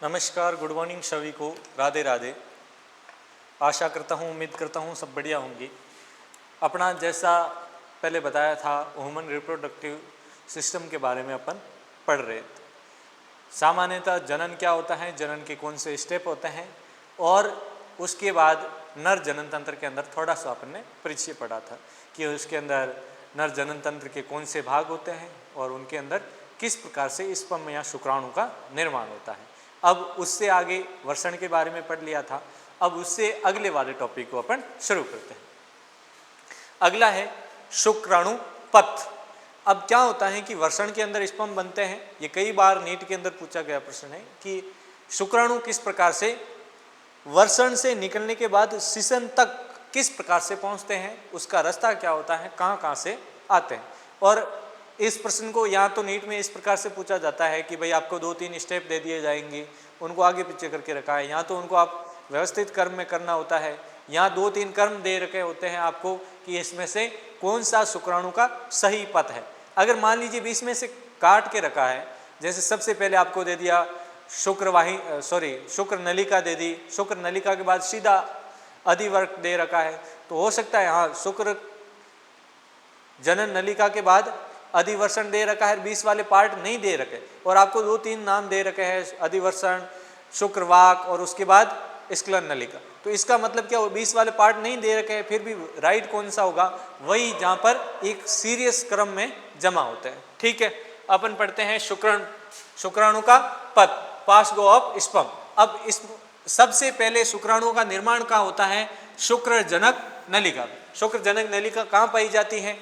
नमस्कार, good morning सभी को, राधे राधे। आशा करता हूँ, उम्मीद करता हूँ सब बढ़िया होंगी। अपना जैसा पहले बताया था, ह्यूमन रिप्रोडक्टिव सिस्टम के बारे में अपन पढ़ रहे थे। सामान्यतः जनन क्या होता है, जनन के कौन से स्टेप होते हैं, और उसके बाद नर जनन तंत्र के अंदर थोड़ा सा अपन ने परिचय पढ़ा था कि उसके अंदर नर जनन तंत्र के कौन से भाग होते हैं और उनके अंदर किस प्रकार से स्पर्म या शुक्राणु का निर्माण होता है। अब उससे आगे वर्षण के बारे में पढ़ लिया था। अब उससे अगले वाले टॉपिक को अपन शुरू करते हैं। अगला है शुक्राणु पथ। अब क्या होता है कि वर्षण के अंदर स्पर्म बनते हैं। ये कई बार नीट के अंदर पूछा गया प्रश्न है कि शुक्राणु किस प्रकार से वर्षण से निकलने के बाद सिसन तक किस प्रकार से पहुंचते हैं, उसका रास्ता क्या होता है, कहाँ कहाँ से आते हैं। और इस प्रश्न को या तो नीट में इस प्रकार से पूछा जाता है कि भाई आपको 2-3 स्टेप दे दिए जाएंगे, उनको आगे पीछे करके रखा है, या तो उनको आप व्यवस्थित कर्म में करना होता है, या 2-3 कर्म दे रखे होते हैं आपको कि इसमें से कौन सा शुक्राणु का सही पथ है। अगर मान लीजिए बीच में से काट के रखा है, जैसे सबसे पहले आपको दे दिया शुक्र नलिका दे दी, शुक्र नलिका के बाद सीधा अधिवर्ग दे रखा है, तो हो सकता है हाँ शुक्र जनन नलिका के बाद अधिवर्षण दे रखा है, 20 वाले पार्ट नहीं दे रखे, और आपको 2-3 नाम दे रखे हैं, अधिवर्षण, शुक्रवाक और उसके बाद स्खलन नलिका। तो इसका मतलब क्या, वो 20 वाले पार्ट नहीं दे रखे हैं, फिर भी राइट कौन सा होगा, वही जहाँ पर एक सीरियस क्रम में जमा होते हैं। ठीक है, अपन पढ़ते हैं शुक्राणु का पथ, पास गो ऑफ स्पर्म। अब इस सबसे पहले शुक्राणु का निर्माण कहाँ होता है, शुक्र जनक नलिका। शुक्र जनक नलिका कहाँ पाई जाती है,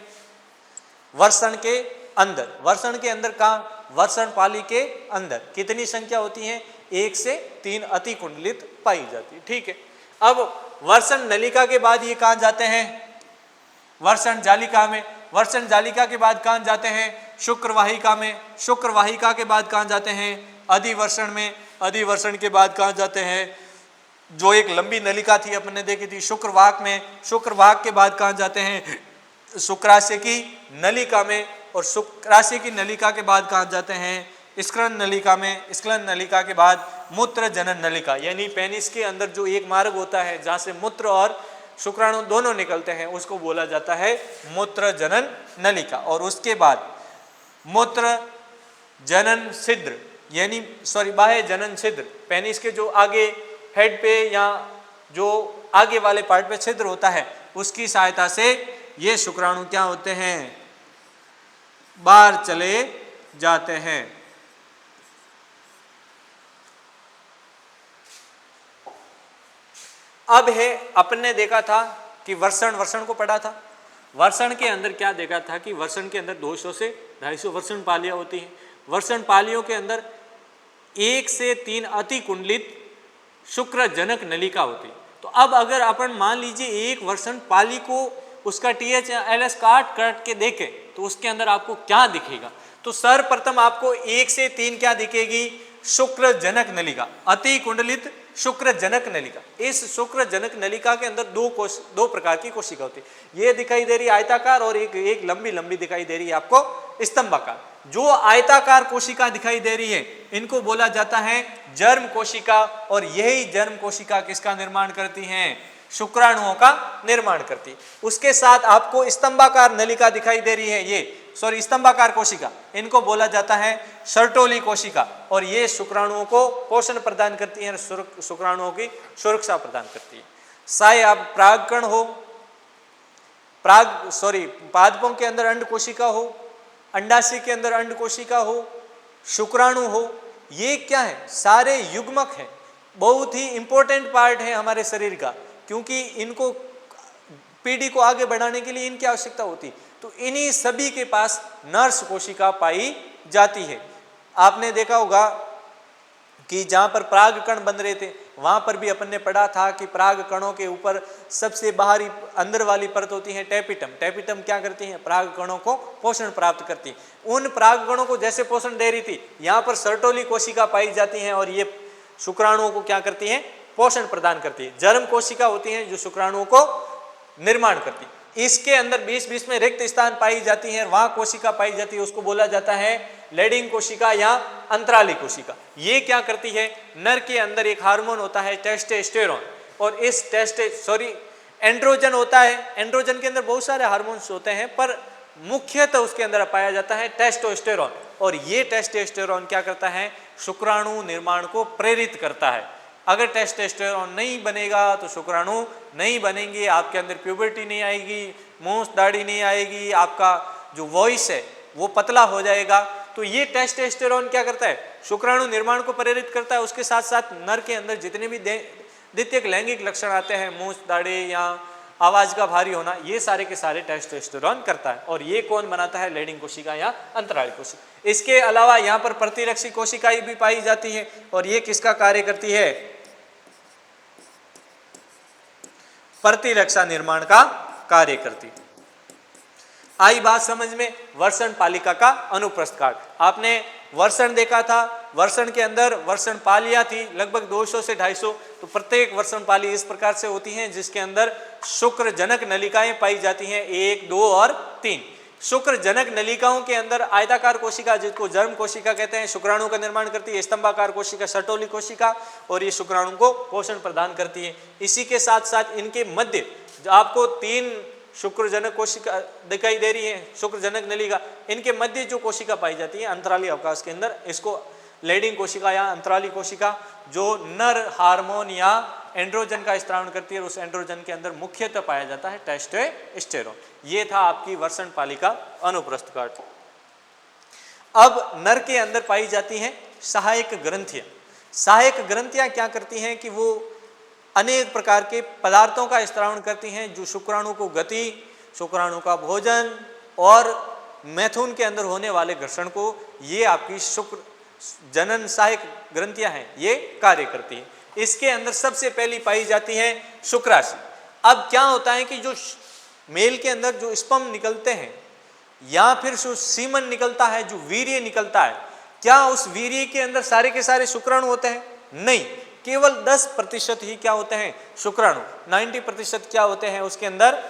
वर्षण के अंदर। वर्षण के अंदर कहाँ, वर्षण पाली के अंदर। कितनी संख्या होती है, 1 से 3 अति कुंडलित पाई जाती है। ठीक है, अब वर्षण नलिका के बाद ये कहाँ जाते हैं, वर्षण जालिका में। वर्षण जालिका के बाद कहाँ जाते हैं, शुक्रवाहिका में। शुक्रवाहिका के बाद कहाँ जाते हैं, अधिवर्षण में। अधिवर्षण के बाद कहाँ जाते हैं, जो एक लंबी नलिका थी अपने देखी थी, शुक्रवाक में। शुक्रवाक के बाद कहाँ जाते हैं, शुक्राशय की नलिका में। और शुक्राशय की नलिका के बाद कहाँ जाते हैं, स्खलन नलिका में। स्खलन नलिका के बाद मूत्र जनन नलिका, यानी पेनिस के अंदर जो एक मार्ग होता है जहाँ से मूत्र और शुक्राणु दोनों निकलते हैं, उसको बोला जाता है मूत्र जनन नलिका। और उसके बाद मूत्र जनन छिद्र, यानी बाह्य जनन छिद्र, पेनिस के जो आगे हेड पे या जो आगे वाले पार्ट पे छिद्र होता है, उसकी सहायता से ये शुक्राणु क्या होते हैं, बाहर चले जाते हैं। अब है, अपन ने देखा था कि वर्षण को पढ़ा था। वर्षण के अंदर क्या देखा था कि वर्षण के अंदर 200 से 250 वर्षण पालियां होती हैं। वर्षण पालियों के अंदर 1 से 3 अति कुंडलित शुक्र जनक नलिका होती। तो अब अगर अपन मान लीजिए एक वर्षण पाली को उसका TH या LS काट के देखें, तो उसके अंदर आपको क्या दिखेगा, तो सर्वप्रथम आपको 1 से 3 क्या दिखेगी, शुक्र जनक नलिका, अति कुंडलित शुक्र जनक नलिका। इस शुक्र जनक नलिका के अंदर दो प्रकार की कोशिका होती है। ये दिखाई दे रही है आयताकार, और एक लंबी लंबी दिखाई दे रही है आपको स्तंभाकार। जो आयताकार कोशिका दिखाई दे रही है, इनको बोला जाता है जर्म कोशिका, और यही जर्म कोशिका किसका निर्माण करती हैं, शुक्राणुओं का निर्माण करती। उसके साथ आपको स्तंभाकार नलिका दिखाई दे रही है, ये स्तंभाकार कोशिका, इनको बोला जाता है सर्टोली कोशिका, और ये शुक्राणुओं को पोषण प्रदान करती है, शुक्राणुओं की सुरक्षा प्रदान करती है। चाहे आप परागकण हो, पादपों के अंदर अंड कोशिका हो, अंडाशय के अंदर अंड कोशिका हो, शुक्राणु हो, ये क्या है, सारे युग्मक हैं। बहुत ही इंपॉर्टेंट पार्ट है हमारे शरीर का, क्योंकि इनको पीढ़ी को आगे बढ़ाने के लिए इनकी आवश्यकता होती। तो इन्हीं सभी के पास नर्स कोशिका पाई जाती है। आपने देखा होगा कि जहाँ पर पराग कण बन रहे थे, वहाँ पर भी अपन ने पढ़ा था कि पराग कणों के ऊपर सबसे बाहरी अंदर वाली परत होती है टेपिटम। टेपिटम क्या करती है, पराग कणों को पोषण प्राप्त करती है। उन पराग कणों को जैसे पोषण दे रही थी, यहाँ पर सर्टोली कोशिका पाई जाती हैं, और ये शुक्राणुओं को क्या करती हैं, पोषण प्रदान करती है। जर्म कोशिका होती हैं जो शुक्राणुओं को निर्माण करती है। इसके अंदर बीच बीच में रिक्त स्थान पाई जाती है, वहां कोशिका पाई जाती है, उसको बोला जाता है लैडिंग कोशिका या अंतराली कोशिका। ये क्या करती है, नर के अंदर एक हार्मोन होता है टेस्टोस्टेरोन, और इस एंड्रोजन होता है। एंड्रोजन के अंदर बहुत सारे हार्मोन्स होते हैं, पर मुख्यतः उसके अंदर पाया जाता है टेस्टोस्टेरोन, और ये टेस्टोस्टेरोन क्या करता है, शुक्राणु निर्माण को प्रेरित करता है। अगर टेस्टोस्टेरोन नहीं बनेगा तो शुक्राणु नहीं बनेंगे, आपके अंदर प्यूबर्टी नहीं आएगी, मूंछ दाढ़ी नहीं आएगी, आपका जो वॉइस है वो पतला हो जाएगा। तो ये टेस्टोस्टेरोन क्या करता है, शुक्राणु निर्माण को प्रेरित करता है। उसके साथ साथ नर के अंदर जितने भी द्वितीयक लैंगिक लक्षण आते हैं, मूंछ दाढ़ी या आवाज का भारी होना, ये सारे के सारे टेस्टोस्टेरोन करता है। और ये कौन बनाता है, लैडिंग कोशिका या अंतराली कोशिका। इसके अलावा यहाँ पर प्रतिरक्षी कोशिकाएं भी पाई जाती है, और ये किसका कार्य करती है, प्रतिरक्षा निर्माण का कार्य करती है। आई बात समझ में। वर्षण पालिका का अनुप्रस्थ काल, आपने वर्षण देखा था, वर्षण के अंदर वर्षण पालियां थी लगभग 200 से 250। तो प्रत्येक वर्षण पाली इस प्रकार से होती हैं जिसके अंदर शुक्र जनक नलिकाएं पाई जाती हैं, 1, 2 और 3। शुक्र जनक नलिकाओं के अंदर आयताकार कोशिका, जिसको जर्म कोशिका कहते हैं, शुक्राणु का निर्माण करती है, स्तंभाकार कोशिका सर्टोली कोशिका, और ये शुक्राणु को पोषण प्रदान करती है। इसी के साथ साथ इनके मध्य आपको 3 शुक्रजनक कोशिका दिखाई दे रही है, शुक्रजनक नलिका, इनके मध्य जो कोशिका पाई जाती है अंतराली अवकाश के अंदर, इसको लैडिंग कोशिका या अंतराली कोशिका, जो नर हार्मोन या एंड्रोजन का स्त्राव करती है। उस एंड्रोजन के अंदर मुख्यतः पाया जाता है टेस्टोस्टेरोन। ये था आपकी वर्षण पालिका अनुप्रस्थ काल। अब नर के अंदर पाई जाती हैं सहायक ग्रंथियां। सहायक ग्रंथियां क्या करती हैं कि वो अनेक प्रकार के पदार्थों का स्त्रावण करती हैं, जो शुक्राणु को गति, शुक्राणु का भोजन और मैथुन के अंदर होने वाले घर्षण को, ये आपकी शुक्र जनन सहायक ग्रंथियां हैं, ये कार्य करती हैं। इसके अंदर सबसे पहली पाई जाती है शुक्राशय। अब क्या होता है कि जो मेल के अंदर जो स्पर्म निकलते हैं या फिर जो सीमन निकलता है, जो वीर्य निकलता है, क्या उस वीर्य के अंदर सारे के सारे शुक्राणु होते हैं? नहीं, केवल 10% ही क्या होते हैं, शुक्राणु। 90% क्या होते हैं उसके अंदर,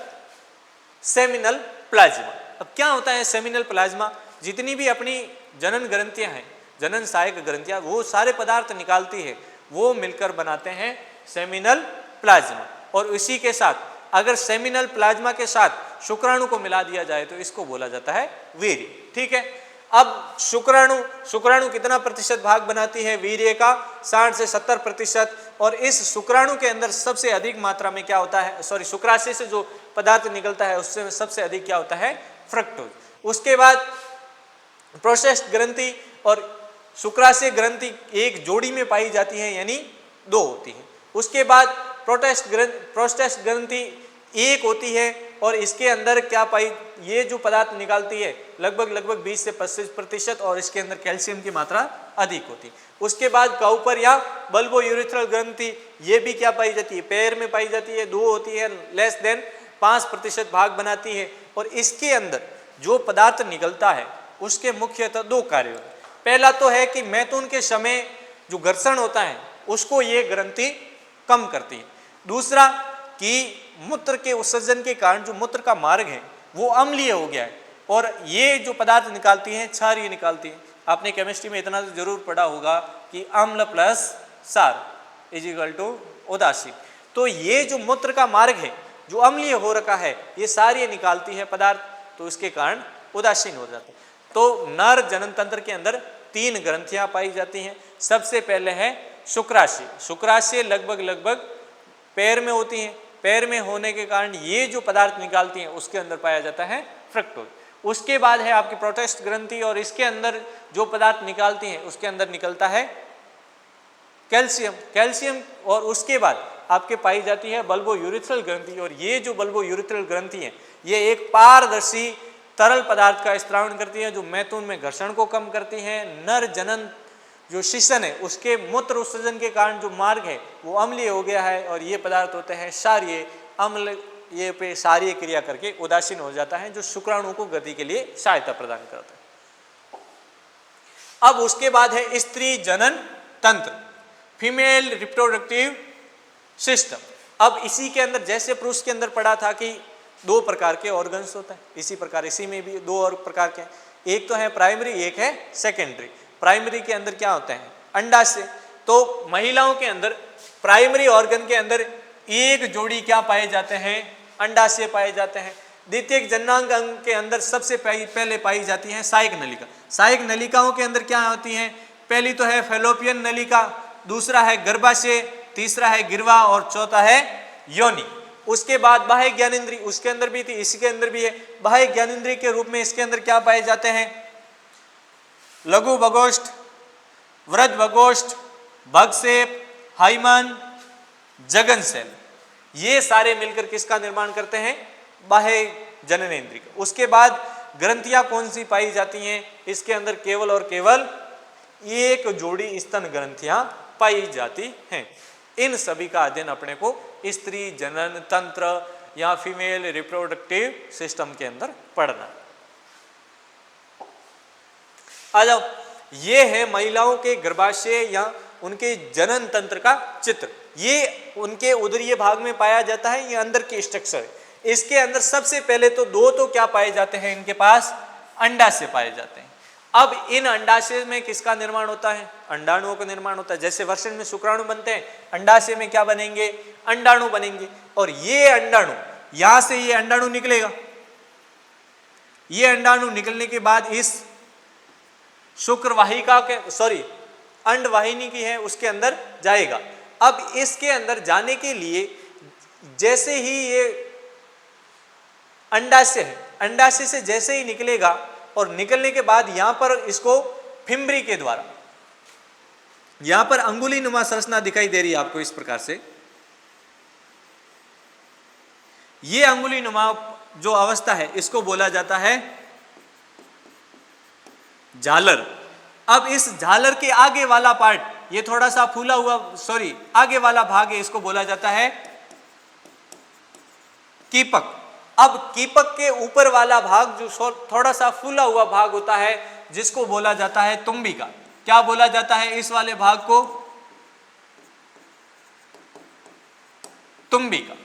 सेमिनल प्लाज्मा। अब क्या होता है सेमिनल प्लाज्मा, जितनी भी अपनी जनन ग्रंथियां हैं, जनन सहायक ग्रंथियां, वो सारे पदार्थ निकालती है, वो मिलकर बनाते हैं सेमिनल प्लाज्मा। और इसी के साथ अगर सेमिनल प्लाज्मा के साथ शुक्राणु को मिला दिया जाए तो इसको बोला जाता है वीर्य। ठीक है। अब शुक्राणु कितना प्रतिशत भाग बनाती है वीर्य का? 60 से 70%। और इस शुक्राणु के अंदर सबसे अधिक मात्रा में क्या होता है, शुक्राशय से जो पदार्थ निकलता है उससे सबसे अधिक क्या होता है, फ्रक्टोज। उसके बाद प्रोस्टेट ग्रंथि और शुक्राशय ग्रंथि एक जोड़ी में पाई जाती है, यानी 2 होती है। उसके बाद प्रोस्टेट ग्रंथि एक होती है, और इसके अंदर क्या पाई, ये जो पदार्थ निकालती है लगभग 20 से 25%, और इसके अंदर कैल्शियम की मात्रा अधिक होती है। उसके बाद काउपर या बल्बो यूरिथ्रल ग्रंथि, ये भी क्या पाई जाती है, पैर में पाई जाती है, 2 होती है, लेस देन 5% भाग बनाती है। और इसके अंदर जो पदार्थ निकलता है उसके मुख्यतः 2 कार्य होते हैं। पहला तो है कि मैथुन के समय जो घर्षण होता है उसको ये ग्रंथि कम करती है। दूसरा कि मूत्र के उत्सर्जन के कारण जो मूत्र का मार्ग है वो अम्लीय हो गया है, और ये जो पदार्थ निकालती हैं क्षारीय निकालती हैं। आपने केमिस्ट्री में इतना तो जरूर पढ़ा होगा कि अम्ल प्लस क्षार इज टू उदासीन। तो ये जो मूत्र का मार्ग है जो अम्लीय हो रखा है, ये क्षारीय निकालती है पदार्थ, तो इसके कारण उदासीन हो जाते हैं। तो नर जनन तंत्र के अंदर 3 ग्रंथियां पाई जाती हैं। सबसे पहले है शुक्राशय। शुक्राशय लगभग पैर में होती हैं। पैर में होने के कारण ये जो पदार्थ निकालती हैं उसके अंदर पाया जाता है फ्रक्टोज। उसके बाद है आपकी प्रोस्टेट ग्रंथि, और इसके अंदर जो पदार्थ निकालती हैं उसके अंदर निकलता है कैल्शियम। और उसके बाद आपके पाई जाती है बल्बो यूरिथ्रल ग्रंथि, और ये जो बल्बो यूरिथ्रल ग्रंथि है ये एक पारदर्शी तरल पदार्थ का स्त्रावण करती है, जो मैथुन में घर्षण को कम करती है। नर जनन जो शिशन है उसके मूत्र उत्सर्जन के कारण जो मार्ग है वो अम्लीय हो गया है, और ये पदार्थ होते हैं क्षारीय। अम्ल ये पे क्षारीय क्रिया करके उदासीन हो जाता है, जो शुक्राणु को गति के लिए सहायता प्रदान करता है। अब उसके बाद है स्त्री जनन तंत्र, फीमेल रिप्रोडक्टिव सिस्टम। अब इसी के अंदर जैसे पुरुष के अंदर पढ़ा था कि दो प्रकार के ऑर्गन्स होते हैं। इसी प्रकार इसी में भी दो और प्रकार के हैं, एक तो है प्राइमरी, एक है सेकेंडरी। प्राइमरी के अंदर क्या होते हैं? अंडाशय। तो महिलाओं के अंदर प्राइमरी ऑर्गन के अंदर एक जोड़ी क्या पाए जाते हैं? अंडाशय पाए जाते हैं। द्वितीयक जननांग अंग के अंदर सबसे पहले पाई जाती है सहायक नलिका। सहायक नलिकाओं के अंदर क्या होती हैं? पहली तो है फैलोपियन नलिका, दूसरा है गर्भाशय, तीसरा है गिरवा और चौथा है योनि। उसके बाद बाह्य ज्ञानेंद्रिय, उसके अंदर भी थी, इसके अंदर भी है। बाह्य ज्ञानेंद्रिय के रूप में इसके अंदर क्या पाए जाते हैं? लघु भगोष्ठ, वृद्ध भगोष्ठ, भगसेप, हाइमन, जगन सेल, ये सारे मिलकर किसका निर्माण करते हैं? बाह्य जननेंद्रिय। उसके बाद ग्रंथियां कौन सी पाई जाती हैं? इसके अंदर केवल और केवल एक जोड़ी स्तन ग्रंथियां पाई जाती हैं। इन सभी का अध्ययन अपने को स्त्री जनन तंत्र या फीमेल रिप्रोडक्टिव सिस्टम के अंदर पढ़ना। आ जाओ, ये है महिलाओं के गर्भाशय या उनके जनन तंत्र का चित्र। ये उनके उदरीय भाग में पाया जाता है, ये अंदर की स्ट्रक्चर है। इसके अंदर सबसे पहले तो दो तो क्या पाए जाते हैं? इनके पास अंडाशय पाए जाते हैं। अब इन अंडाशय में किसका निर्माण होता है? अंडाणुओं का निर्माण होता है। जैसे वृषण में शुक्राणु बनते हैं, अंडाशय में क्या बनेंगे? अंडाणु बनेंगे। और ये अंडाणु, यहां से ये अंडाणु निकलेगा। ये अंडाणु निकलने के बाद इस शुक्रवाहिका के अंडवाहिनी की है उसके अंदर जाएगा। अब इसके अंदर जाने के लिए जैसे ही ये अंडाशय है, अंडाशय से जैसे ही निकलेगा और निकलने के बाद यहां पर इसको फिम्बरी के द्वारा, यहां पर अंगुली नुमा संरचना दिखाई दे रही है आपको इस प्रकार से। ये अंगुली नुमा जो अवस्था है इसको बोला जाता है झालर। अब इस झालर के आगे वाला पार्ट, ये थोड़ा सा फूला हुआ आगे वाला भाग है, इसको बोला जाता है कीपक। अब कीपक के ऊपर वाला भाग जो थोड़ा सा फूला हुआ भाग होता है जिसको बोला जाता है तुम्बिका। क्या बोला जाता है इस वाले भाग को? तुम्बिका।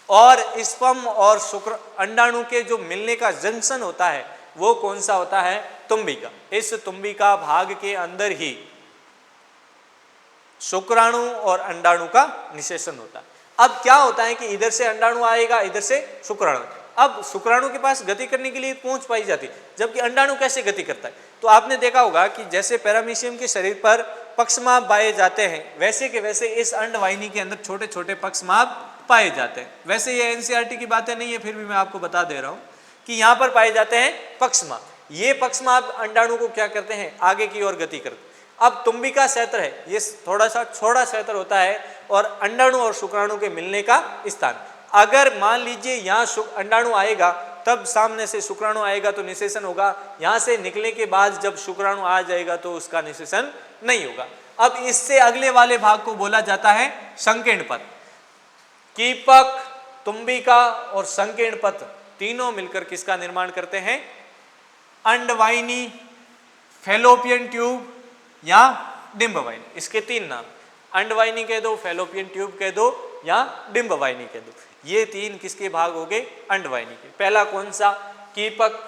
और स्पर्म और शुक्र अंडाणु के जो मिलने का जंक्शन होता है वो कौन सा होता है? तुम्बिका। इस तुम्बिका भाग के अंदर ही शुक्राणु और अंडाणु का निषेचन होता है। अब क्या होता है कि इधर से अंडाणु आएगा, इधर से शुक्राणु। अब शुक्राणु के पास गति करने के लिए पहुंच पाई जाती है, जबकि अंडाणु कैसे गति करता है? तो आपने देखा होगा कि जैसे पैरामीशियम के शरीर पर पक्षमाप पाए जाते हैं, वैसे के वैसे इस अंडवाहिनी के अंदर छोटे छोटे पक्षमाप पाए जाते हैं। वैसे ये एनसीईआरटी की बातें नहीं है, फिर भी मैं आपको बता दे रहा हूं कि यहां पर पाए जाते हैं पक्षमाप। ये पक्षमाप अंडाणु को क्या करते हैं? आगे की ओर गति करते हैं। अब तुम्बिका क्षेत्र है, ये थोड़ा सा छोटा क्षेत्र होता है और अंडाणु और शुक्राणु के मिलने का स्थान। अगर मान लीजिए यहाँ अंडाणु आएगा तब सामने से शुक्राणु आएगा तो निषेचन होगा, यहाँ से निकलने के बाद जब शुक्राणु आ जाएगा तो उसका निषेचन नहीं होगा। अब इससे अगले वाले भाग को बोला जाता है संकीर्ण पथ। कीपक, तुम्बिका और संकीर्ण पथ तीनों मिलकर किसका निर्माण करते हैं? अंडवाहिनी, फैलोपियन ट्यूब या डिंबवाहिनी। इसके तीन नाम, अंडवाहिनी कह दो, फैलोपियन ट्यूब कह दो या डिंबवाहिनी कह दो। ये तीन किसके भाग हो गए? अंडवाहिनी के। पहला कौन सा? कीपक,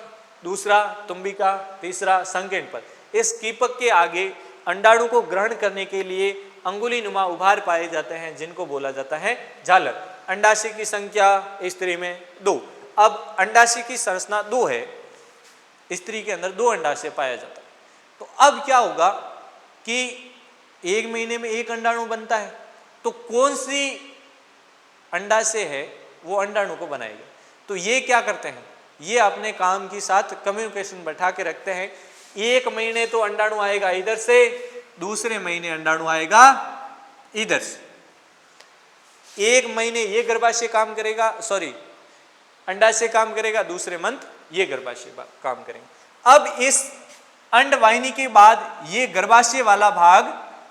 दूसरा तुम्बिका, तीसरा संकीर्ण पथ। इस कीपक के आगे अंडाणु को ग्रहण करने के लिए अंगुली नुमा उभार पाए जाते हैं जिनको बोला जाता है झालर। अंडाशय की संख्या स्त्री में 2। अब अंडाशय की संरचना 2 है, स्त्री के अंदर 2 अंडाशय पाया जाता है। तो अब क्या होगा कि 1 महीने में 1 अंडाणु बनता है, तो कौन सी अंडाशय है वो अंडाणु को बनाएगा। तो ये क्या करते हैं? ये अपने काम के साथ कम्युनिकेशन बैठा के रखते हैं। 1 महीने तो अंडाणु आएगा इधर से, दूसरे महीने अंडाणु आएगा इधर से। 1 महीने ये गर्भाशय काम करेगा, अंडाशय काम करेगा, दूसरे मंथ ये गर्भाशय काम करेंगे। अब इस अंडवाहिनी के बाद ये गर्भाशय वाला भाग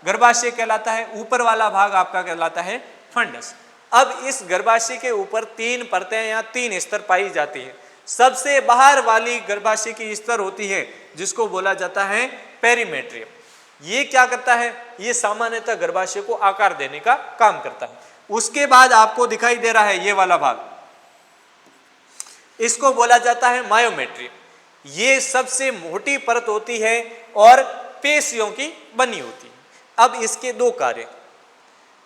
गर्भाशय कहलाता है, ऊपर वाला भाग आपका कहलाता है फंडस। अब इस गर्भाशय के ऊपर 3 परतें या 3 स्तर पाई जाती हैं। सबसे बाहर वाली गर्भाशय की स्तर होती है जिसको बोला जाता है पेरीमेट्रियम। ये क्या करता है? ये सामान्यतः गर्भाशय को आकार देने का काम करता है। उसके बाद आपको दिखाई दे रहा है ये वाला भाग, इसको बोला जाता है मायोमेट्रियम। ये सबसे मोटी परत होती है और पेशियों की बनी होती है। अब इसके दो कार्य,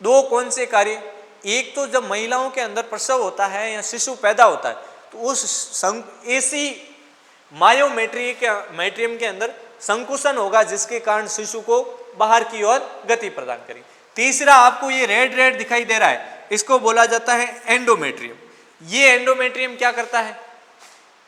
दो कौन से कार्य, एक तो जब महिलाओं के अंदर प्रसव होता है या शिशु पैदा होता है तो उस ऐसी मायोमेट्रियम के अंदर संकुचन होगा जिसके कारण शिशु को बाहर की ओर गति प्रदान करेगी। तीसरा आपको ये रेड रेड दिखाई दे रहा है, इसको बोला जाता है एंडोमेट्रियम। ये एंडोमेट्रियम क्या करता है,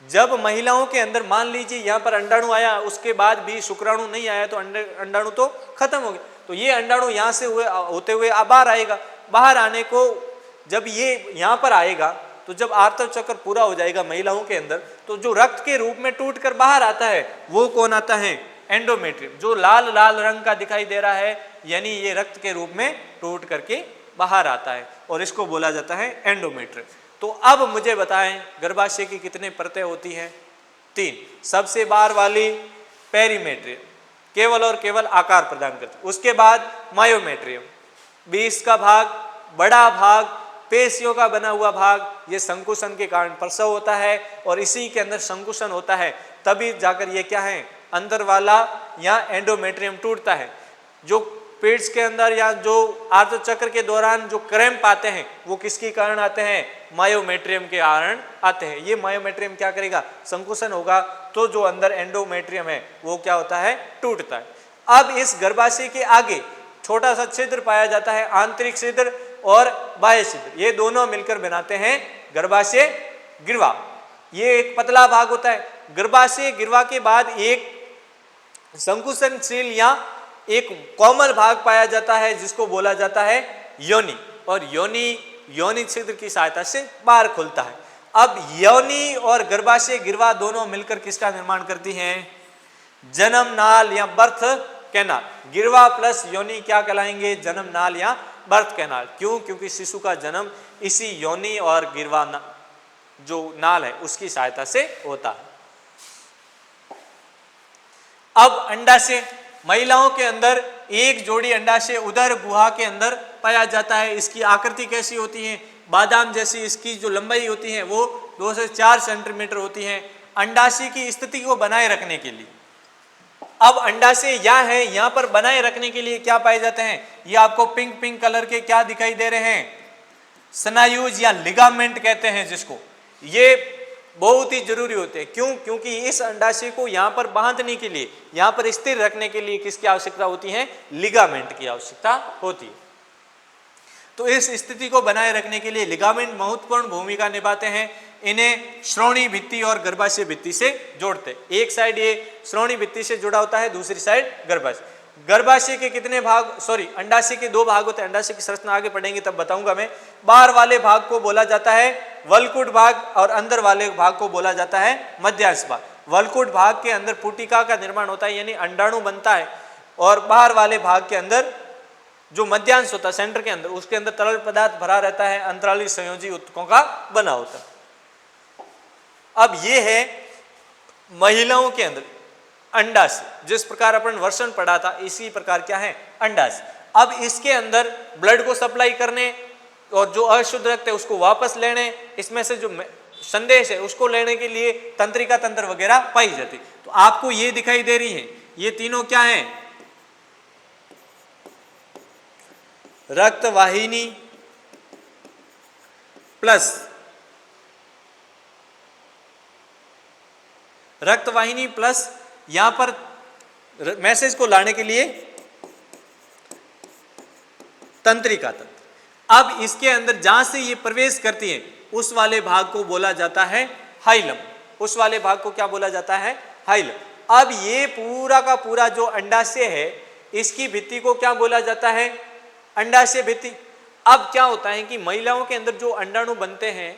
जब महिलाओं के अंदर मान लीजिए यहाँ पर अंडाणु आया, उसके बाद भी शुक्राणु नहीं आया तो अंडाणु तो खत्म हो गया, तो ये अंडाणु यहाँ से होते हुए बाहर आएगा। बाहर आने को जब ये यहाँ पर आएगा तो जब आर्तव चक्र पूरा हो जाएगा महिलाओं के अंदर, तो जो रक्त के रूप में टूट कर बाहर आता है वो कौन आता है, एंडोमेट्रियम। जो लाल लाल रंग का दिखाई दे रहा है यानी ये रक्त के रूप में टूट करके बाहर आता है और इसको बोला जाता है एंडोमेट्रियम। तो अब मुझे बताएं गर्भाशय की कितने परतें होती हैं, 3। सबसे बाहर वाली पेरीमेट्रियम, केवल और केवल आकार प्रदान करती है। उसके बाद मायोमेट्रियम, 20 का भाग, बड़ा भाग, पेशियों का बना हुआ भाग, ये संकुचन के कारण प्रसव होता है और इसी के अंदर संकुचन होता है तभी जाकर ये क्या है, अंदर वाला या एंडोमेट्रियम टूटता है। जो पेट्स के अंदर या जो आर्तव चक्र के दौरान जो क्रैम्प आते हैं वो किसके कारण आते हैं, मायोमेट्रियम के कारण आते हैं। ये मायोमेट्रियम क्या करेगा, संकुचन होगा तो जो अंदर एंडोमेट्रियम है वो क्या होता है, टूटता है। अब इस गर्भाशय के आगे छोटा सा छिद्र पाया जाता है, आंतरिक छिद्र और बाह्य छिद्र, ये दोनों मिलकर बनाते हैं गर्भाशय गिरवा। ये एक पतला भाग होता है। गर्भाशय गिरवा के बाद एक संकुचनशील या एक कोमल भाग पाया जाता है जिसको बोला जाता है योनि, और योनि छिद्र की सहायता से बाहर खुलता है। अब योनि और गर्भाशय गिरवा दोनों मिलकर किसका निर्माण करती हैं, जन्म नाल या बर्थ कैनाल। गिरवा प्लस योनि क्या कहलाएंगे, जन्म नाल या बर्थ कैनाल। क्यों, क्योंकि शिशु का जन्म इसी योनि और गिरवा जो नाल है उसकी सहायता से होता है। अब अंडाशय, महिलाओं के अंदर एक जोड़ी अंडाशय उदर गुहा के अंदर पाया जाता है। इसकी आकृति कैसी होती है, बादाम जैसी। इसकी जो लंबाई होती है वो 2 से 4 सेंटीमीटर होती है। अंडाशय की स्थिति को बनाए रखने के लिए, अब अंडाशय यहाँ है, यहाँ पर बनाए रखने के लिए क्या पाए जाते हैं, ये आपको पिंक पिंक कलर के क्या दिखाई दे रहे हैं, स्नायुज या लिगामेंट कहते हैं जिसको। ये बहुत ही जरूरी होते हैं। क्यों, क्योंकि इस अंडाशय को यहाँ पर बांधने के लिए, यहाँ पर स्थिर रखने के लिए किसकी आवश्यकता होती है, लिगामेंट की आवश्यकता होती है। तो इस स्थिति को बनाए रखने के लिए लिगामेंट महत्वपूर्ण भूमिका निभाते हैं। इन्हें श्रोणी भित्ति और गर्भाशय भित्ति से जोड़ते। एक साइड ये श्रोणी भित्ति से जुड़ा होता है, दूसरी साइड गर्भाशय। गर्भाशय के कितने भाग, अंडाशय के 2 भाग होते हैं। अंडाशय की संरचना आगे पढ़ेंगे तब बताऊंगा मैं। बाहर वाले भाग को बोला जाता है वलकुट भाग और अंदर वाले भाग को बोला जाता है मध्यांश भाग। वलकुट भाग के अंदर पुटिका का निर्माण होता है यानी अंडाणु बनता है, और बाहर वाले भाग के अंदर जो मध्यांश होता है सेंटर के अंदर, उसके अंदर तरल पदार्थ भरा रहता है, अंतराली संयोजी ऊतकों का बना होता है। अब ये है महिलाओं के अंदर अंडाशय, जिस प्रकार अपन वर्षण पढ़ा था इसी प्रकार क्या है अंडाशय। अब इसके अंदर ब्लड को सप्लाई करने और जो अशुद्ध रक्त है उसको वापस लेने, इसमें से जो संदेश है उसको लेने के लिए तंत्रिका तंत्र वगैरह पाई जाती। तो आपको ये दिखाई दे रही है, ये तीनों क्या है, रक्त वाहिनी प्लस रक्तवाहिनी प्लस यहां पर मैसेज को लाने के लिए तंत्रिका तंत्र। अब इसके अंदर जहां से ये प्रवेश करती है उस वाले भाग को बोला जाता है हाइलम। उस वाले भाग को क्या बोला जाता है, हाइलम। अब ये पूरा का पूरा जो अंडाशय है इसकी भित्ति को क्या बोला जाता है, अंडाशय भित्ति। अब क्या होता है कि महिलाओं के अंदर जो अंडाणु बनते हैं,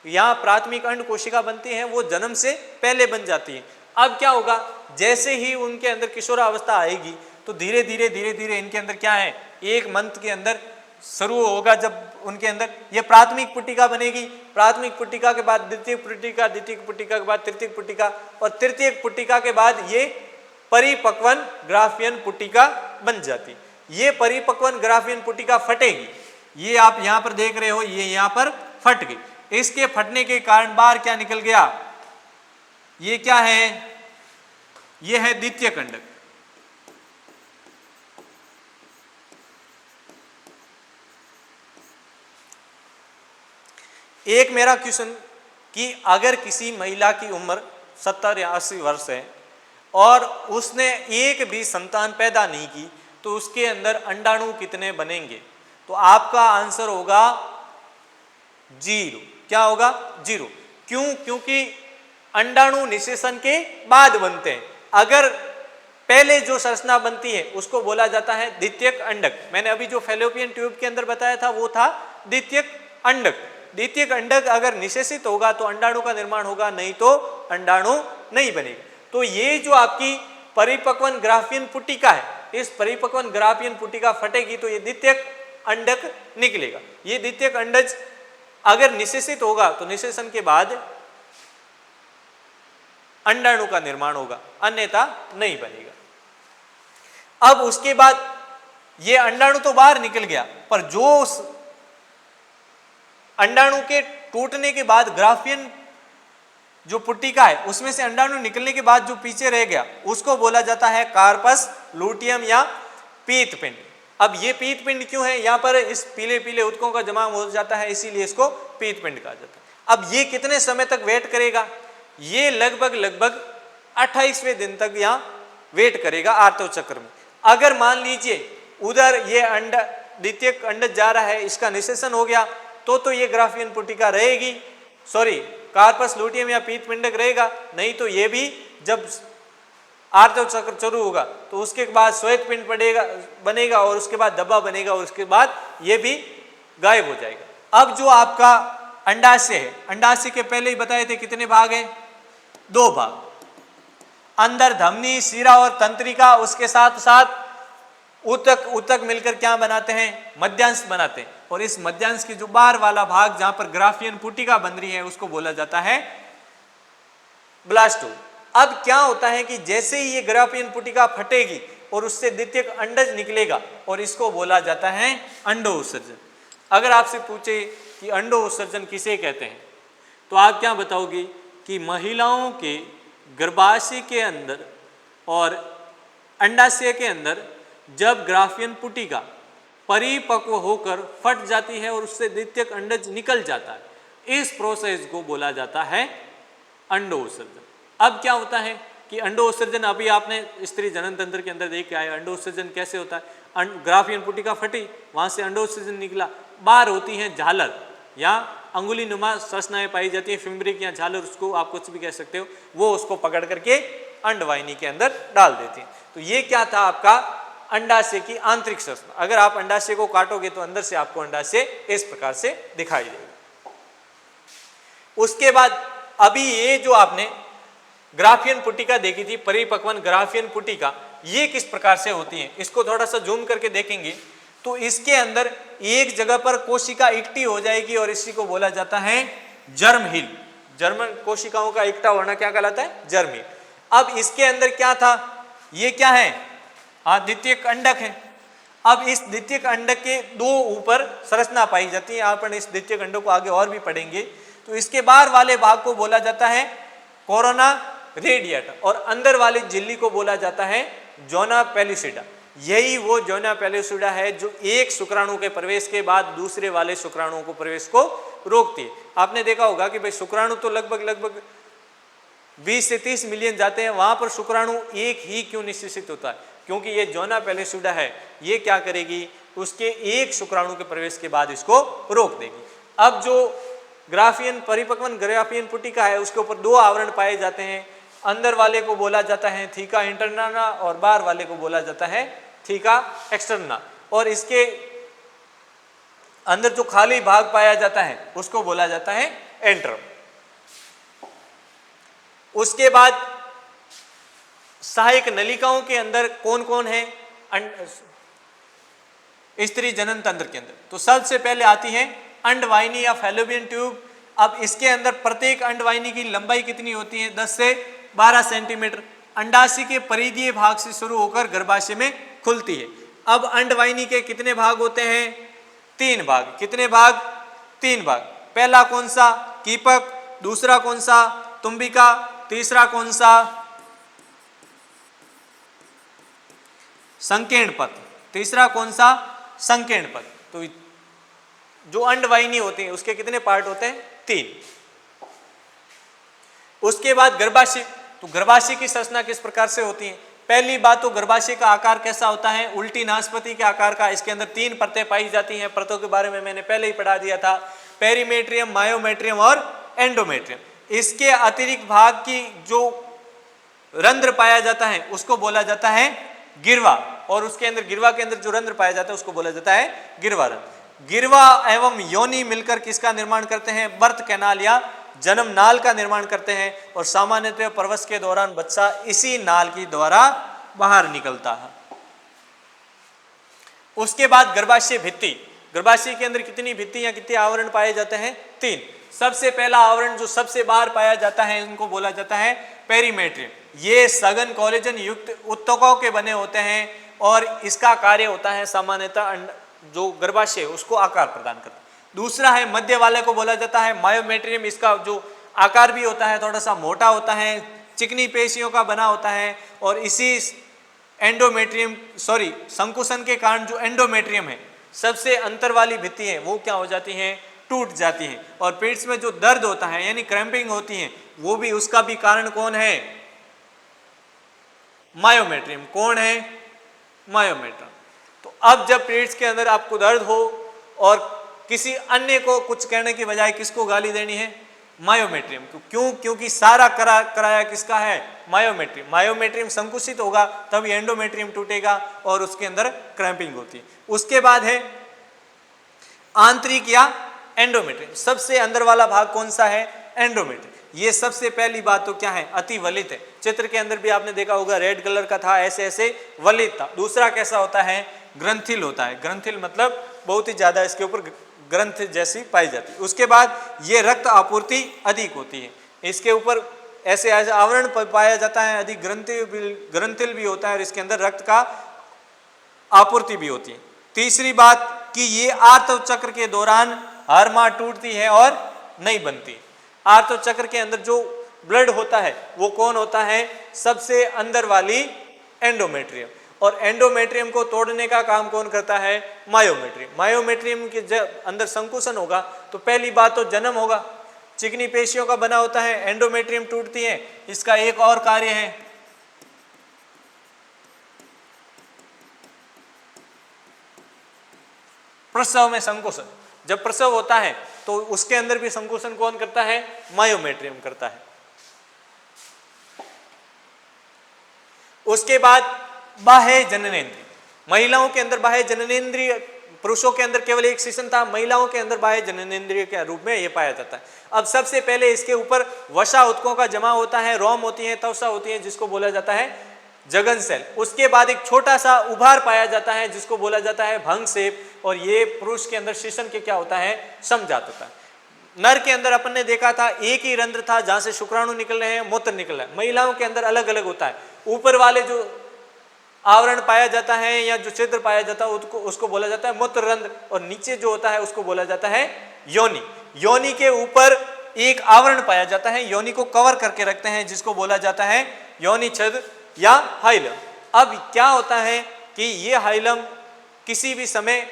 यहाँ प्राथमिक अंड कोशिका बनती है, वो जन्म से पहले बन जाती है। अब क्या होगा, जैसे ही उनके अंदर किशोरावस्था आएगी तो धीरे धीरे धीरे धीरे इनके अंदर क्या है, एक मंथ के अंदर शुरू होगा जब उनके अंदर ये प्राथमिक पुटिका बनेगी। प्राथमिक पुटिका के बाद द्वितीय पुटिका, द्वितीय पुटिका के बाद तृतीय पुटिका, और तृतीय पुटिका के बाद ये परिपक्वन ग्राफियन पुटिका बन जाती। ये परिपक्वन ग्राफियन पुटिका फटेगी, ये आप यहाँ पर देख रहे हो, ये यहाँ पर फट गई। इसके फटने के कारण बाहर क्या निकल गया, ये क्या है, ये है द्वितीयक अंडक। एक मेरा क्वेश्चन कि अगर किसी महिला की उम्र 70 या 80 वर्ष है और उसने एक भी संतान पैदा नहीं की तो उसके अंदर अंडाणु कितने बनेंगे, तो आपका आंसर होगा 0। क्या होगा, 0। क्यों, क्योंकि अंडाणु निषेचन के बाद बनते हैं। अगर पहले जो संरचना बनती है उसको बोला जाता है द्वितीयक अंडक। मैंने अभी जो फैलोपियन ट्यूब के अंदर बताया था वो था द्वितीयक अंडक। द्वितीयक अंडक अगर निषेचित होगा तो अंडाणु का निर्माण होगा, नहीं तो अंडाणु नहीं बनेगा। तो ये जो आपकी परिपक्वन ग्राफियन पुटिका है, इस परिपक्वन ग्राफियन पुटिका फटेगी तो ये द्वितीयक अंडक निकलेगा। ये द्वितीयक अंडज अगर निषेचित होगा तो निषेचन के बाद अंडाणु का निर्माण होगा, अन्यथा नहीं बनेगा। अब उसके बाद ये अंडाणु तो बाहर निकल गया, पर जो अंडाणु के टूटने के बाद ग्राफियन जो पुट्टिका है उसमें से अंडाणु निकलने के बाद जो पीछे रह गया उसको बोला जाता है कार्पस लूटियम या पीतपिंड। अब ये पीतपिंड क्यों है, यहाँ पर इस पीले पीले ऊतकों का जमा हो जाता है, इसीलिए इसको पीतपिंड कहा जाता है। अब ये कितने समय तक वेट करेगा, ये लगभग 28वें दिन तक यहाँ वेट करेगा आर्तव चक्र में। अगर मान लीजिए उधर ये अंडा द्वितीयक अंडज जा रहा है, इसका निषेचन हो गया तो ये ग्राफियन पुटिका रहेगी, सॉरी कार्पस लूटियम या पीतपिंडक रहेगा, नहीं तो ये भी जब आर्तव चक्र शुरू होगा तो उसके बाद श्वेत पिंड बनेगा और उसके बाद दब्बा बनेगा और उसके बाद ये भी गायब हो जाएगा। अब जो आपका अंडाशय है, अंडाशय के पहले ही बताए थे कितने भाग हैं, 2 भाग, अंदर धमनी, शिरा और तंत्रिका, उसके साथ साथ ऊतक मिलकर क्या बनाते हैं, मध्यांश बनाते हैं। और इस मध्यांश के जो बाहर वाला भाग जहां पर ग्राफियन पुटिका बन रही है उसको बोला जाता है ब्लास्टोल। अब क्या होता है कि जैसे ही ये ग्राफियन पुटिका फटेगी और उससे द्वितीयक अंडज निकलेगा और इसको बोला जाता है अंडो उत्सर्जन। अगर आपसे पूछे कि अंडो उत्सर्जन किसे कहते हैं तो आप क्या बताओगे कि महिलाओं के गर्भाशय के अंदर और अंडाशय के अंदर जब ग्राफियन पुटिका परिपक्व होकर फट जाती है और उससे द्वितीयक अंडज निकल जाता है, इस प्रोसेस को बोला जाता है अंडो उत्सर्जन। अब क्या होता है कि अंडो उत्सर्जन अभी आपने स्त्री जनन तंत्र के अंदर देख के आए, अंडो उत्सर्जन कैसे होता है, ग्राफियन पुटिका फटी, वहां से अंडो उत्सर्जन निकला, बाहर होती है झालर या अंगुली नुमा संरचनाएं पाई जाती है, फिम्ब्रिक या झालर, उसको आप कुछ भी कह सकते हो, वो उसको पकड़ करके अंडवाहिनी के अंदर डाल देती है। तो ये क्या था आपका अंडाशय की आंतरिक संरचना। अगर आप अंडाशय को काटोगे तो अंदर से आपको अंडाशय इस प्रकार से दिखाई देगा। उसके बाद अभी ये जो आपने ग्राफियन पुटिका देखी थी, परिपक्वन ग्राफियन पुटिका, ये किस प्रकार से होती है, इसको थोड़ा सा जूम करके देखेंगे तो इसके अंदर एक जगह पर कोशिका इकट्ठी हो जाएगी और इसी को बोला जाता है जर्म हिल। जर्मन कोशिकाओं का इकट्ठा होना क्या कहलाता है, जर्म हिल। अब इसके अंदर क्या था, ये क्या है, द्वितीयक अंडक है। अब इस द्वितीयक अंडक के 2 ऊपर संरचना पाई जाती है, यहाँ पर इस द्वितीयक अंडक को आगे और भी पढ़ेंगे। तो इसके बाहर वाले भाग को बोला जाता है कोरोना रेडिएटा और अंदर वाली झिल्ली को बोला जाता है जोना पेलुसिडा। यही वो जोना पेलुसिडा है जो एक शुक्राणु के प्रवेश के बाद दूसरे वाले शुक्राणुओं को प्रवेश को रोकती है। आपने देखा होगा कि भाई शुक्राणु तो लगभग 20 से 30 मिलियन जाते हैं, वहां पर शुक्राणु एक ही क्यों निषेचित होता है, क्योंकि ये जोना पेलुसिडा है, ये क्या करेगी, उसके एक शुक्राणु के प्रवेश के बाद इसको रोक देगी। अब जो ग्राफियन परिपक्वन ग्राफियन पुटिका है उसके ऊपर 2 आवरण पाए जाते हैं, अंदर वाले को बोला जाता है थीका इंटरना और बाहर वाले को बोला जाता है थीका एक्सटर्ना, और इसके अंदर जो खाली भाग पाया जाता है उसको बोला जाता है एंट्रम। उसके बाद सहायक नलिकाओं के अंदर कौन कौन है स्त्री जनन तंत्र के अंदर, तो सबसे पहले आती है अंडवाहिनी या फैलोपियन ट्यूब। अब इसके अंदर प्रत्येक अंडवाहिनी की लंबाई कितनी होती है, 10 से 12 सेंटीमीटर। अंडाशय के परिधीय भाग से शुरू होकर गर्भाशय में खुलती है। अब अंडवाहिनी के कितने भाग होते हैं, 3 भाग। कितने भाग, 3 भाग। पहला कौन सा? कीपक। दूसरा कौन सा? तुम्बिका। तीसरा कौन सा? संकीर्ण पद। तीसरा कौन सा? संकीर्ण पद। तो जो अंडवाहिनी होती है उसके कितने पार्ट होते हैं? 3। उसके बाद गर्भाशय। तो गर्भाशय की संरचना किस प्रकार से होती है? पहली बात तो गर्भाशय का आकार कैसा होता है? उल्टी नाशपाती के आकार का। इसके अंदर 3 परतें पाई जाती हैं। परतों के बारे में मैंने पहले ही पढ़ा दिया था, पेरीमेट्रियम, मायोमेट्रियम और एंडोमेट्रियम। इसके अतिरिक्त भाग की जो रंध्र पाया जाता है उसको बोला जाता है गिरवा, और उसके अंदर गिरवा के अंदर जो रंध्र पाया जाता है उसको बोला जाता है गिरवा रंध्र। गिरवा एवं योनि मिलकर किसका निर्माण करते हैं? बर्थ कैनाल या जन्म नाल का निर्माण करते हैं, और सामान्यतः प्रसव के दौरान बच्चा इसी नाल के द्वारा बाहर निकलता है। उसके बाद गर्भाशय भित्ति। गर्भाशय के अंदर कितनी भित्ति या कितने आवरण पाए जाते हैं? 3। सबसे पहला आवरण जो सबसे बाहर पाया जाता है उनको बोला जाता है पेरीमेट्रियम। ये सघन कोलेजन युक्त ऊतकों के बने होते हैं, और इसका कार्य होता है सामान्यतः जो गर्भाशय उसको आकार प्रदान करता है। दूसरा है मध्य वाले को बोला जाता है मायोमेट्रियम। इसका जो आकार भी होता है थोड़ा सा मोटा होता है, चिकनी पेशियों का बना होता है, और इसी एंडोमेट्रियम संकुचन के कारण जो एंडोमेट्रियम है, सबसे अंतर वाली भित्ति है, वो क्या हो जाती है? टूट जाती है। और पेट में जो दर्द होता है यानी क्रैम्पिंग होती है, वो भी उसका भी कारण कौन है? मायोमेट्रियम। कौन है? मायोमेट्रियम। तो अब जब पेट्स के अंदर आपको दर्द हो और किसी अन्य को कुछ कहने की बजाय किसको गाली देनी है? मायोमेट्रियम। क्यों? क्योंकि सारा कराया किसका है? मायोमेट्रियम। मायोमेट्रियम संकुचित होगा तभी एंडोमेट्रियम टूटेगा और उसके अंदर क्रैम्पिंग होती है। उसके बाद है आंतरिक या एंडोमेट्रियम। सबसे अंदर वाला भाग कौन सा है? एंडोमेट्रियम। ये सबसे पहली बात तो क्या है? अति वलित है। चित्र के अंदर भी आपने देखा होगा रेड कलर का था, ऐसे ऐसे वलित था। दूसरा कैसा होता है? ग्रंथिल होता है। ग्रंथिल मतलब बहुत ही ज्यादा इसके ऊपर ग्रंथ जैसी पाई जाती है। उसके बाद ये रक्त आपूर्ति अधिक होती है, इसके ऊपर ऐसे ऐसे आवरण पाया जाता है, अधिक ग्रंथिल भी होता है, और इसके अंदर रक्त का आपूर्ति भी होती है। तीसरी बात कि ये आर्तव चक्र के दौरान हर माह टूटती है और नहीं बनती। आर्तव चक्र के अंदर जो ब्लड होता है वो कौन होता है? सबसे अंदर वाली एंडोमेट्रियम। और एंडोमेट्रियम को तोड़ने का काम कौन करता है? मायोमेट्रियम। मायोमेट्रियम के जब अंदर संकुचन होगा तो पहली बात तो जन्म होगा, चिकनी पेशियों का बना होता है, एंडोमेट्रियम टूटती है। इसका एक और कार्य है, प्रसव में संकुचन। जब प्रसव होता है तो उसके अंदर भी संकुचन कौन करता है? मायोमेट्रियम करता है। उसके बाद बाह्य जननेंद्रिय। महिलाओं के अंदर बाह्य जननेंद्रिय, पुरुषों के अंदर केवल एक सेशन था, महिलाओं के अंदर बाह्य जननेंद्रिय के रूप में यह पाया जाता है। अब सबसे पहले इसके ऊपर वसा उत्कों का जमा होता है, रोम होती है, त्वचा होती है, जिसको बोला जाता है जगन सेल। उसके बाद एक छोटा सा उभार पाया जाता है जिसको बोला जाता है भंग सेप, और ये पुरुष के अंदर सेशन के क्या होता है? समजात होता है। नर के अंदर अपन ने देखा था एक ही रंध्र था जहां से शुक्राणु निकल रहे हैं, मूत्र निकल रहा है। महिलाओं के अंदर अलग अलग होता है। ऊपर वाले जो आवरण पाया जाता है या जो छिद्र पाया जाता है उसको बोला जाता है मूत्र रंध्र, और नीचे जो होता है उसको बोला जाता है योनि। योनि के ऊपर एक आवरण पाया जाता है, योनि को कवर करके रखते हैं, जिसको बोला जाता है योनि छिद्र या हाइलम। अब क्या होता है कि ये हाइलम किसी भी समय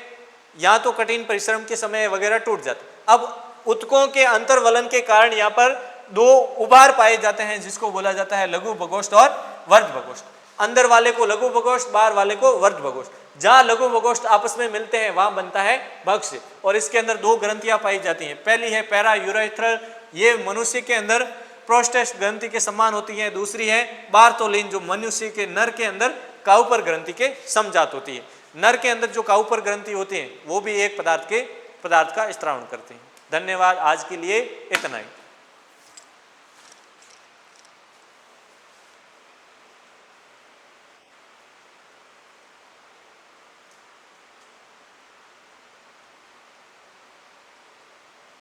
या तो कठिन परिश्रम के समय वगैरह टूट जाता। अब उत्कों के अंतर्वलन के कारण यहाँ पर 2 उभार पाए जाते हैं, जिसको बोला जाता है लघु बगोष्ठ और वर्ध बगोष्ठ। अंदर वाले को लघु बगोष्ठ, बाहर वाले को वर्ध बगोष्ठ। जहां लघु बगोष्ठ आपस में मिलते हैं वहां बनता है भक्ष्य, और इसके अंदर 2 ग्रंथियां पाई जाती हैं। पहली है पैरा यूरेथ्रल, ये मनुष्य के अंदर प्रोस्टेट ग्रंथि के समान होती है। दूसरी है बार्टोलिन, जो मनुष्य के नर के अंदर काउपर ग्रंथि के समजात होती है। नर के अंदर जो काउपर ग्रंथि होती है वो भी एक पदार्थ का स्त्रावण करती है। धन्यवाद, आज के लिए इतना ही।